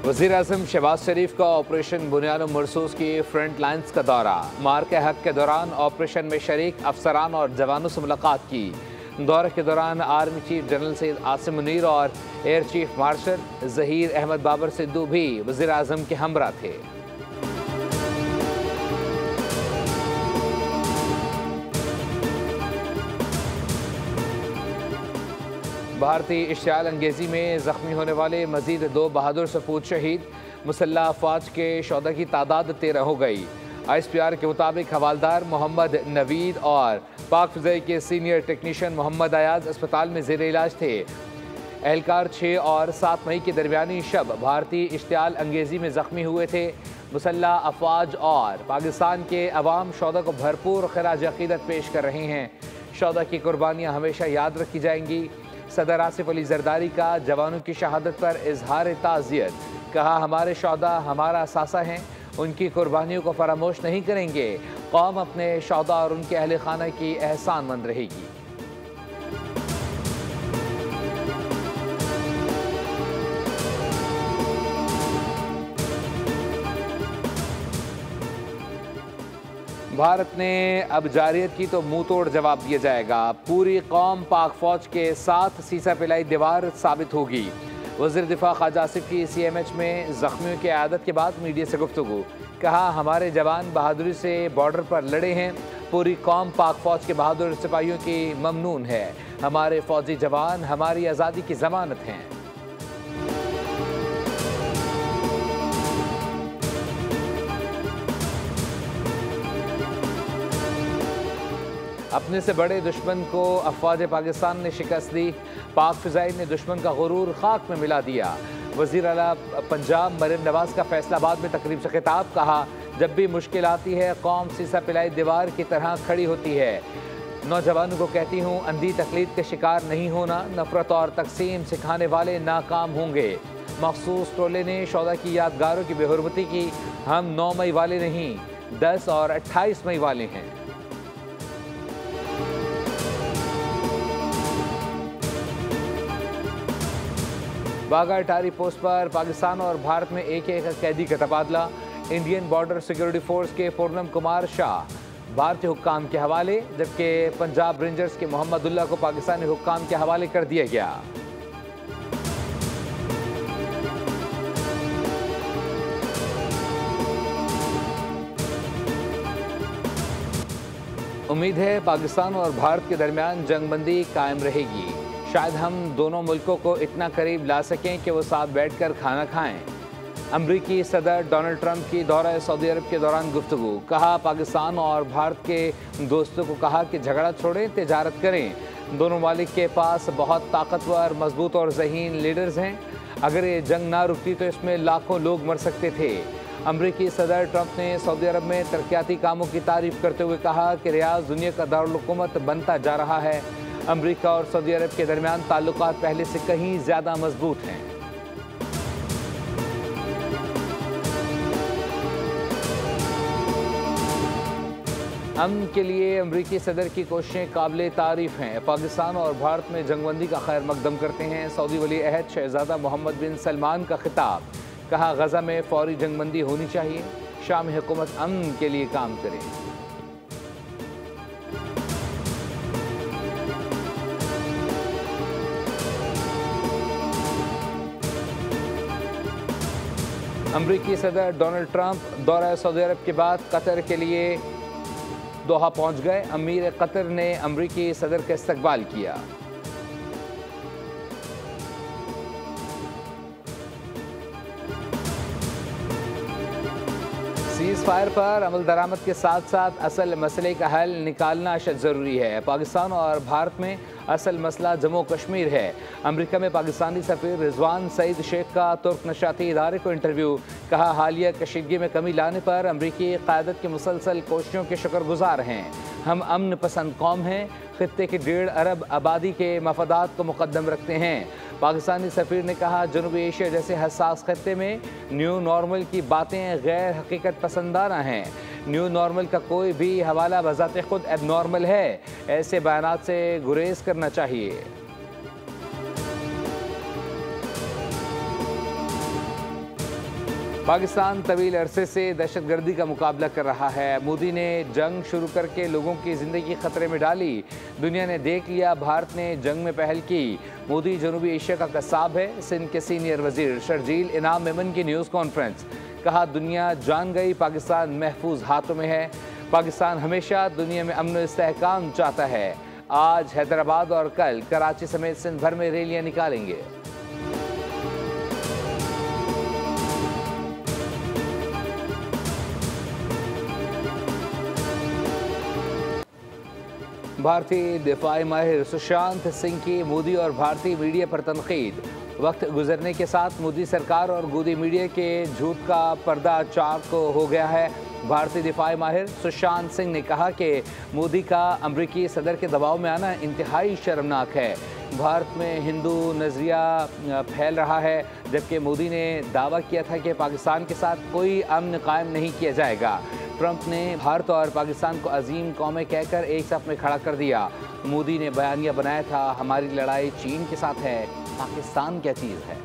वज़ीर-ए-आज़म शहबाज शरीफ का ऑपरेशन बुनियाद मरसूस की फ्रंट लाइन्स का दौरा। मार्के हक के दौरान ऑपरेशन में शरीक अफसरान और जवानों से मुलाकात की। दौरे के दौरान army chief general Syed Asim Munir और air chief marshal Zaheer Ahmed Babar Sidhu भी वज़ीर-ए-आज़म के हमरा थे। भारतीय इश्तियाल अंगेज़ी में ज़ख्मी होने वाले मजीद 2 बहादुर सपूत शहीद। मुसल्लह अफवाज के शोदा की तादाद 13 हो गई। ISPR के मुताबिक हवालदार मोहम्मद नवीद और पाक फ़िज़ाई के सीनियर टेक्नीशियन मोहम्मद अयाज अस्पताल में ज़ेर इलाज थे। एहलकार 6 और 7 मई के दरमियानी शब भारतीय इश्तियाल अंगेज़ी में ज़ख्मी हुए थे। मुसल्लह अफवाज और पाकिस्तान के अवाम शोदा को भरपूर खराज अक़ीदत पेश कर रहे हैं। शोदा की कुर्बानियाँ हमेशा याद रखी जाएंगी। सदर आसिफ अली जरदारी का जवानों की शहादत पर इजहार ताज़ियत। कहा, हमारे शोदा हमारा असासा हैं, उनकी कुर्बानियों को फरामोश नहीं करेंगे। कौम अपने शोदा और उनके अहल खाना की एहसानमंद रहेगी। भारत ने अब जारियत की तो मुंह तोड़ जवाब दिया जाएगा। पूरी कौम पाक फौज के साथ सीसा पिलाई दीवार साबित होगी। वज़ीर दिफा ख्वाजा आसिफ की CMH में ज़ख्मियों की आदत के बाद मीडिया से गुफ्तगू। कहा, हमारे जवान बहादुरी से बॉर्डर पर लड़े हैं। पूरी कौम पाक फौज के बहादुर सिपाहियों की ममनून है। हमारे फौजी जवान हमारी आज़ादी की ज़मानत हैं। अपने से बड़े दुश्मन को अफवाज पाकिस्तान ने शिकस्त दी। पाक फ़िज़ाई ने दुश्मन का गुरूर खाक में मिला दिया। वज़ीर आला पंजाब मरीम नवाज़ का फैसलाबाद में तकरीब से खिताब। कहा, जब भी मुश्किल आती है कौम सीसा पिलाई दीवार की तरह खड़ी होती है। नौजवानों को कहती हूँ, अंधी तकलीद के शिकार नहीं होना। नफरत और तकसीम सिखाने वाले नाकाम होंगे। मखसूस टोले ने शोदा की यादगारों की बेहुरमती की। हम 9 मई वाले नहीं, 10 और 28 मई वाले हैं। वाघा अटारी पोस्ट पर पाकिस्तान और भारत में एक कैदी का तबादला। इंडियन बॉर्डर सिक्योरिटी फोर्स के पूर्णम कुमार शाह भारतीय हुक्काम के हवाले, जबकि पंजाब रेंजर्स के मोहम्मदुल्लाह को पाकिस्तानी हुक्काम के हवाले कर दिया गया। उम्मीद है पाकिस्तान और भारत के दरमियान जंगबंदी कायम रहेगी। शायद हम दोनों मुल्कों को इतना करीब ला सकें कि वो साथ बैठकर खाना खाएं। अमरीकी सदर डोनाल्ड ट्रंप की दौरा सऊदी अरब के दौरान गुफ्तगू। कहा, पाकिस्तान और भारत के दोस्तों को कहा कि झगड़ा छोड़ें, तिजारत करें। दोनों ममालिक के पास बहुत ताकतवर, मजबूत और ज़हीन लीडर्स हैं। अगर ये जंग ना रुकती तो इसमें लाखों लोग मर सकते थे। अमरीकी सदर ट्रंप ने सऊदी अरब में तरक्याती कामों की तारीफ करते हुए कहा कि रियाद दुनिया का दारुल हुकूमत बनता जा रहा है। अमरीका और सऊदी अरब के दरमियान ताल्लुकात पहले से कहीं ज़्यादा मजबूत हैं। अमन के लिए अमरीकी सदर की कोशिशें काबिल तारीफ हैं। पाकिस्तान और भारत में जंगबंदी का खैर मकदम करते हैं। सऊदी वली अहद शहजादा मोहम्मद बिन सलमान का खिताब। कहा, गजा में फौरी जंगबंदी होनी चाहिए। शामी हुकूमत अमन के लिए काम करे। अमरीकी सदर डोनाल्ड ट्रंप दौरा सऊदी अरब के बाद कतर के लिए दोहा पहुंच गए। अमीर कतर ने अमरीकी सदर का इस्तकबाल किया। सीज़ फायर पर अमल दरामद के साथ साथ असल मसले का हल निकालना अशद ज़रूरी है। पाकिस्तान और भारत में असल मसला जम्मू कश्मीर है। अमेरिका में पाकिस्तानी सफ़ीर रिजवान सईद शेख का तुर्क नशाती इदारे को इंटरव्यू। कहा, हालिया कशीदगी में कमी लाने पर अमरीकी क़यादत की मुसलसल कोशिशों के शुक्रगुजार हैं। हम अमन पसंद कौम हैं, खित्ते की 1.5 अरब आबादी के मफादात को मुकद्दम रखते हैं। पाकिस्तानी सफ़ीर ने कहा, जनूबी एशिया जैसे हसास खित्ते में न्यू नॉर्मल की बातें गैर हकीकत पसंदाना हैं। न्यू नॉर्मल का कोई भी हवाला बज़ाते खुद एबनॉर्मल है। ऐसे बयानात से गुरेज करना चाहिए। पाकिस्तान तवील अरसे से दहशतगर्दी का मुकाबला कर रहा है। मोदी ने जंग शुरू करके लोगों की ज़िंदगी खतरे में डाली। दुनिया ने देख लिया, भारत ने जंग में पहल की। मोदी जनूबी एशिया का कसाब है। सिंध के सीनियर वजीर शर्जील इनाम मेमन की न्यूज़ कॉन्फ्रेंस। कहा, दुनिया जान गई पाकिस्तान महफूज हाथों में है। पाकिस्तान हमेशा दुनिया में अमन इस्तेहकाम चाहता है। आज हैदराबाद और कल कराची समेत सिंध भर में रैलियां निकालेंगे। भारतीय दिफाई माहिर सुशांत सिंह की मोदी और भारतीय मीडिया पर तनकीद। वक्त गुजरने के साथ मोदी सरकार और गोदी मीडिया के झूठ का पर्दा चाक हो गया है। भारतीय दिफाई माहिर सुशांत सिंह ने कहा कि मोदी का अमरीकी सदर के दबाव में आना इंतहाई शर्मनाक है। भारत में हिंदू नज़रिया फैल रहा है, जबकि मोदी ने दावा किया था कि पाकिस्तान के साथ कोई अमन कायम नहीं किया जाएगा। ट्रंप ने भारत और पाकिस्तान को अजीम कौमें कहकर एक साथ में खड़ा कर दिया। मोदी ने बयानिया बनाया था, हमारी लड़ाई चीन के साथ है, पाकिस्तान क्या चीज़ है।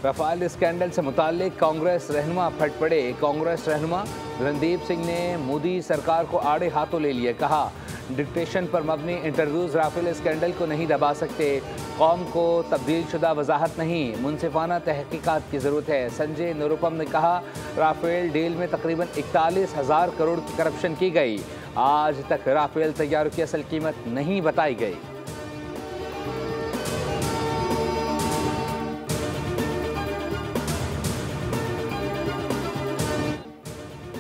रफाल स्कैंडल से मुताल्लिक कांग्रेस रहनुमा फट पड़े। कांग्रेस रहनुमा रणदीप सिंह ने मोदी सरकार को आड़े हाथों ले लिया। कहा, डिक्टेशन पर मबनी इंटरव्यूज़ राफेल स्कैंडल को नहीं दबा सकते। कौम को तब्दील शुदा वजाहत नहीं, मुनसिफाना तहकीकात की ज़रूरत है। संजय निरुपम ने कहा, राफेल डील में तकरीबन 41,000 करोड़ की करप्शन की गई। आज तक राफेल तैयारों की असल कीमत नहीं बताई गई।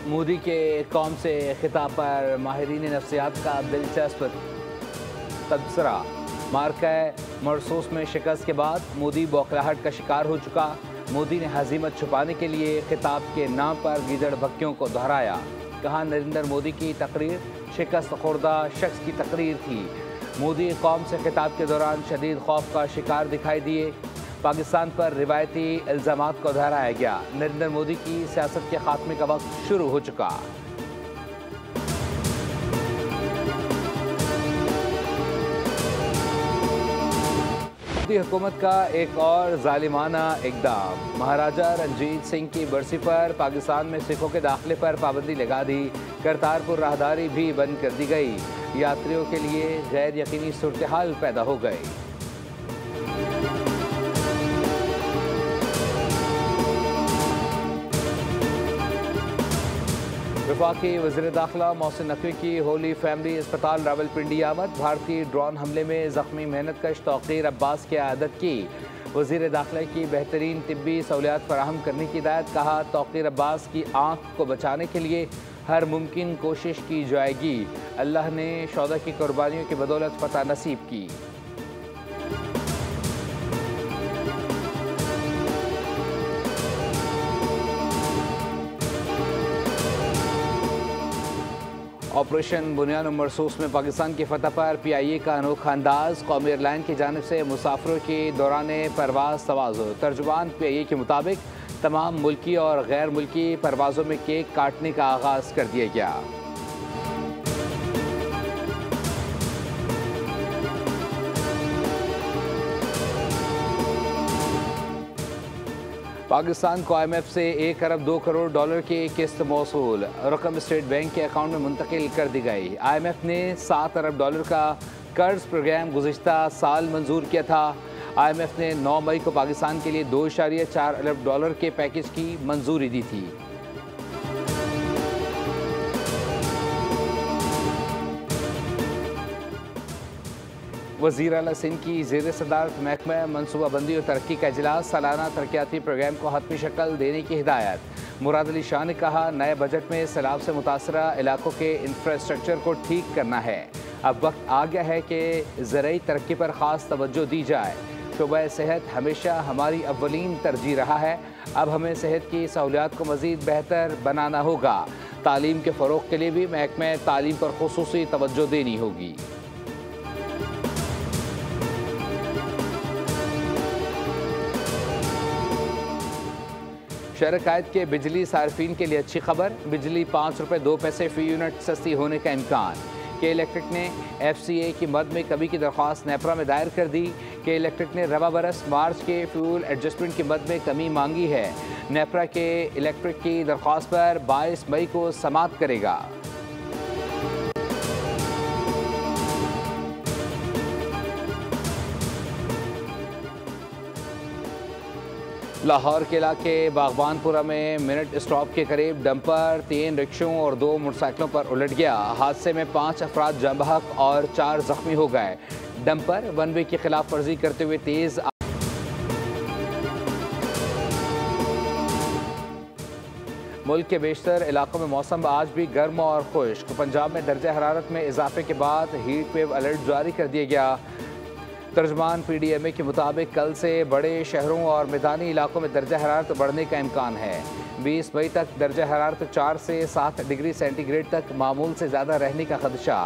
मोदी के कौम से खिताब पर माहिरीन नफ्सियात का दिलचस्प तबसरा। मार्का मरसूस में शिकस्त के बाद मोदी बौखलाहट का शिकार हो चुका। मोदी ने हजीमत छुपाने के लिए खिताब के नाम पर गीदड़ भक्कियों को दोहराया। कहा, नरेंद्र मोदी की तकरीर शिकस्त खुर्दा शख्स की तकरीर थी। मोदी कौम से खिताब के दौरान शदीद खौफ का शिकार दिखाई दिए। पाकिस्तान पर रिवायती इल्ज़ामात को दोहराया गया। नरेंद्र मोदी की सियासत के खात्मे का वक्त शुरू हो चुका। मोदी हुकूमत का एक और जालिमाना इक़दाम। महाराजा रंजीत सिंह की बरसी पर पाकिस्तान में सिखों के दाखिले पर पाबंदी लगा दी। करतारपुर राहदारी भी बंद कर दी गई। यात्रियों के लिए गैर यकीनी सूरत हाल पैदा हो गई। वफाकी वज़ीर दाखिला मोहसिन नकवी की होली फैमिली अस्पताल रावलपिंडी आमद। भारतीय ड्रोन हमले में ज़ख्मी मेहनतकश तौक़ीर अब्बास की आदत की। वज़ीर दाखिला की बेहतरीन तिब्बी सहूलियात फराहम करने की हिदायत। कहा, तौक़ीर अब्बास की आँख को बचाने के लिए हर मुमकिन कोशिश की जाएगी। अल्लाह ने शौदा की कुर्बानियों की बदौलत फतह नसीब की। ऑपरेशन बुनियान मरसूस में पाकिस्तान की फतह पर PIA का अनोखा अंदाज। कौमी एयरलाइन की जानिब से मुसाफिरों की दौरान परवाज़ तवाज़ुन। तर्जुमान PIA के मुताबिक तमाम मुल्की और गैर मुल्की परवाज़ों में केक काटने का आगाज़ कर दिया गया। पाकिस्तान को IMF से 1 अरब 2 करोड़ डॉलर की किस्त मौसूल। रकम स्टेट बैंक के अकाउंट में मुंतकिल कर दी गई। IMF ने 7 अरब डॉलर का कर्ज प्रोग्राम गुज़िश्ता साल मंजूर किया था। IMF ने 9 मई को पाकिस्तान के लिए 2.4 अरब डॉलर के पैकेज की मंजूरी दी थी। वज़ीर आला सिंध की ज़ेर सदारत महकमा मनसूबाबंदी और तरक्की का इजलास। सालाना तरक्याती प्रोग्राम को हतमी शक्ल देने की हिदायत। मुराद अली शाह ने कहा, नए बजट में सैलाब से मुतासरा इलाकों के इंफ्रास्ट्रक्चर को ठीक करना है। अब वक्त आ गया है कि ज़रई तरक्की पर ख़ास तवज्जो दी जाए। शोबा सेहत हमेशा हमारी अव्वलीन तरजीह रहा है। अब हमें सेहत की सहूलियात को मज़ीद बेहतर बनाना होगा। तालीम के फ़रोग़ के लिए भी महकमा तालीम पर ख़ुसूसी तवज्जो देनी होगी। शहर कायद के बिजली सार्फिन के लिए अच्छी खबर। बिजली 5 रुपये 2 पैसे फ़ी यूनिट सस्ती होने का इम्कान। के इलेक्ट्रिक ने FCA की मद में कमी की दरख्वास्त नेपरा में दायर कर दी। के इलेक्ट्रिक ने रबा बरस मार्च के फ्यूल एडजस्टमेंट की मद में कमी मांगी है। नेपरा के इलेक्ट्रिक की दरख्वास्त पर 22 मई को समाअत करेगा। लाहौर के इलाके बागबानपुरा में मिनट स्टॉप के करीब डंपर 3 रिक्शों और 2 मोटरसाइकिलों पर उलट गया। हादसे में 5 अफराद जाँ बहक और 4 जख्मी हो गए। डंपर वन वे की खिलाफ वर्जी करते हुए तेज मुल्क के बेशतर इलाकों में मौसम आज भी गर्म और खुश्क। पंजाब में दर्जा हरारत में इजाफे के बाद हीट वेव अलर्ट जारी कर दिया गया। तर्जमान PDMA के मुताबिक कल से बड़े शहरों और मैदानी इलाकों में दर्जा हरारत बढ़ने का इम्कान है। 20 मई तक दर्जा हरारत 4 से 7 डिग्री सेंटीग्रेड तक मामूल से ज़्यादा रहने का खदशा।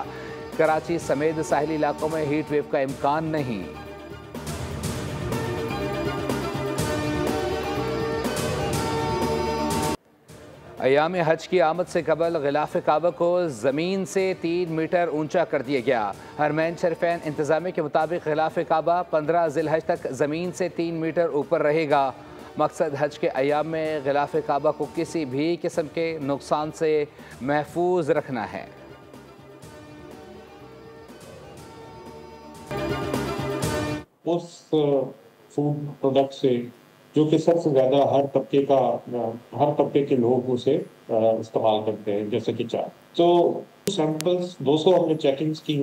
कराची समेत साहिली इलाकों में हीट वेव का इम्कान नहीं। अयाम हज की आमद से कबल गिलाफ काबा को ज़मीन से 3 मीटर ऊंचा कर दिया गया। हरमैन शरीफैन इंतज़ामिया के मुताबिक गिलाफ काबा 15 ज़िलहज तक ज़मीन से 3 मीटर ऊपर रहेगा। मकसद हज के अयाम में गिलाफ काबा को किसी भी किस्म के नुकसान से महफूज रखना है। उस फूड प्रोडक्ट से जो कि सबसे ज़्यादा हर तबके के लोग उसे इस्तेमाल करते हैं, जैसे कि चाय। तो सैंपल्स 200 हमने चेकिंग्स की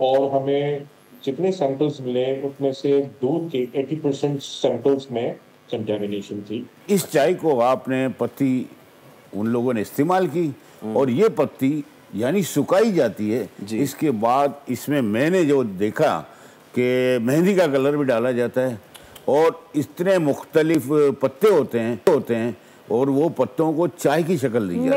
और हमें जितने सैंपल्स मिले उसमें से दूध के 80% सैंपल्स में कंटेमिनेशन थी। इस चाय को आपने पत्ती उन लोगों ने इस्तेमाल की और ये पत्ती यानी सुखाई जाती है। इसके बाद इसमें मैंने जो देखा कि मेहंदी का कलर भी डाला जाता है और इतने मुख्तलिफ पत्ते होते हैं और वो पत्तों को चाय की शक्ल दी जाती है।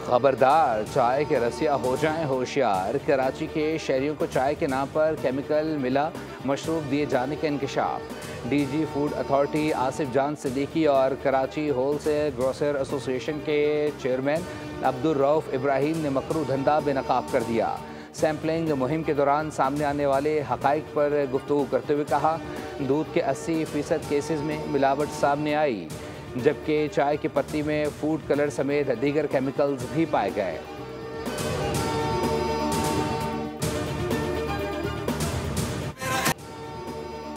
खबरदार, चाय के रसिया हो जाएं होशियार। कराची के शहरियों को चाय के नाम पर केमिकल मिला मशरूब दिए जाने का इंकशाफ। DG फूड अथॉरिटी आसिफ जान सिद्दीकी और कराची होलसेल ग्रोसर एसोसिएशन के चेयरमैन अब्दुल रऊफ इब्राहिम ने मकरू धंधा बेनकाब कर दिया। सैम्पलिंग मुहिम के दौरान सामने आने वाले हक़ाइक़ पर गुफ्तगू करते हुए कहा, दूध के 80% केसेस में मिलावट सामने आई, जबकि चाय की पत्ती में फूड कलर समेत दीगर केमिकल्स भी पाए गए।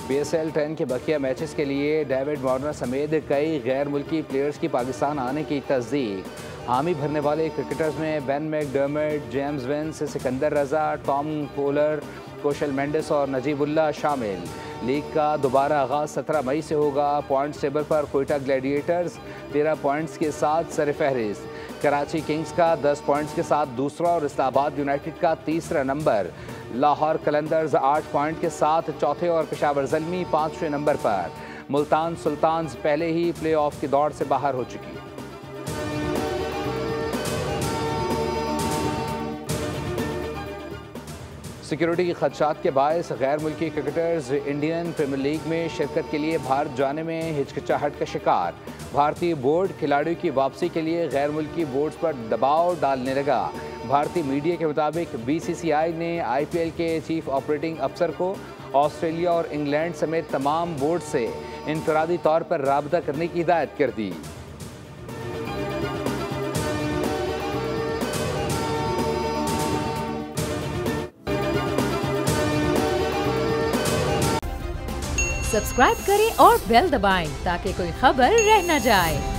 PSL 10 के बकिया मैचेस के लिए डेविड वार्नर समेत कई गैर मुल्की प्लेयर्स की पाकिस्तान आने की तस्दीक। हामी भरने वाले क्रिकेटर्स में Ben McDermott, James Vince, Sikandar Raza, Tom Kohler, Kaushal Mendis और नजीबुल्लाह शामिल। लीग का दोबारा आगाज़ 17 मई से होगा। पॉइंट्स टेबल पर कोयटा ग्लैडिएटर्स 13 पॉइंट्स के साथ सरफहरिस्त। कराची किंग्स का 10 पॉइंट्स के साथ दूसरा और इस्लामाबाद यूनाइटेड का तीसरा नंबर। लाहौर कलंदर्स 8 पॉइंट के साथ चौथे और पेशावर ज़ल्मी 5वें नंबर पर। मुल्तान सुल्तान्स पहले ही प्ले ऑफ की दौड़ से बाहर हो चुकी। सिक्योरिटी के खदशात के बायस गैर मुल्की क्रिकेटर्स इंडियन प्रीमियर लीग में शिरकत के लिए भारत जाने में हिचकिचाहट का शिकार। भारतीय बोर्ड खिलाड़ियों की वापसी के लिए गैर मुल्की बोर्ड्स पर दबाव डालने लगा। भारतीय मीडिया के मुताबिक BCCI ने IPL के चीफ ऑपरेटिंग अफसर को ऑस्ट्रेलिया और इंग्लैंड समेत तमाम बोर्ड से इनफरादी तौर पर राबता करने की हिदायत कर दी। सब्सक्राइब करें और बेल दबाएं ताकि कोई खबर रह न जाए।